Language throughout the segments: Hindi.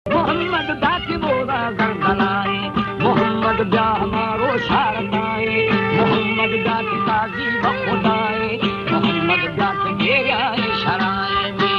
मोहम्मद दाती मोरा गरगलाए, मोहम्मद ब्याह मारो शारदाए, मोहम्मद दाती ताजी व खुदाए, मोहम्मद दाती घेराए शराए में।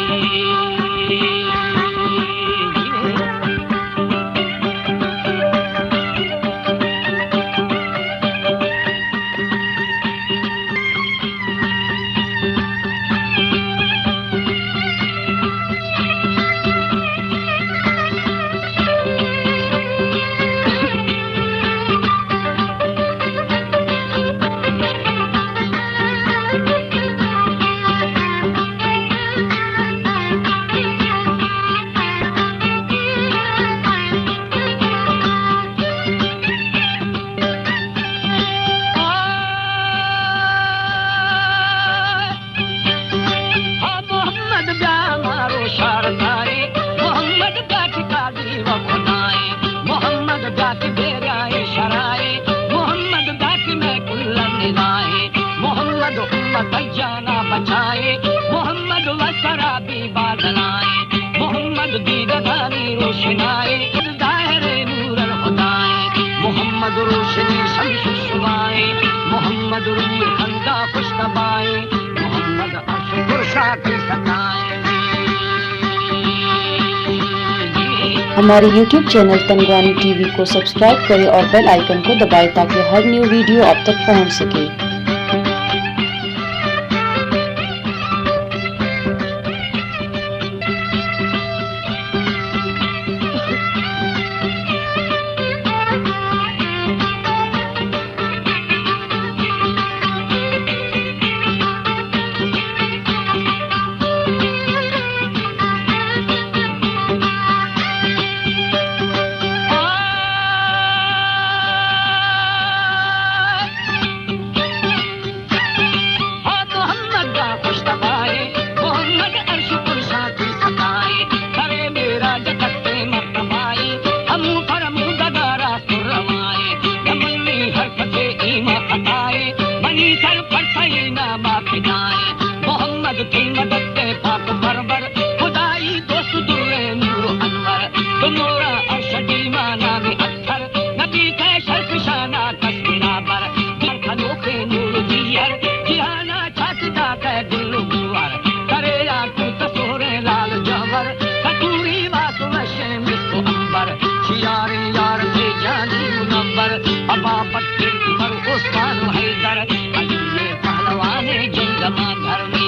जाना बचाए, मोहम्मद वसराबी बादलाए, मोहम्मद दीदानी रोशनाए, दायरे नूर खुदाए, मोहम्मद रोशनी शम्स शुमाए, मोहम्मद रूह खंदा खुशतबाए, मोहम्मद अर्श कुर्सा की सताए। हमारे YouTube चैनल तनगानी टीवी को सब्सक्राइब करें और बेल आइकन को दबाएं ताकि हर न्यू वीडियो आप तक पहुंच सके। मोहम्मद की मदद से पाक परवर खुदाई दोस्त दुर्रे नूर अनवर, तुमोरा अर्शदी माना में अत्थर, नबी के शर्फ शाना तस्मीना पर, खनों के नूर दियर जिहाना छाता के दिल गुवर, करे या तू तसोरे लाल जवर, कतूरी वासु वशे मिस्को अंबर, शियारे यार थे जानी मुनव्वर, अबा बक्र पर उस्मान हैदर, अली ने पहलवाने जंगमा घर में।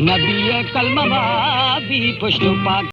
नबी कलमा भी पुष्ट पाक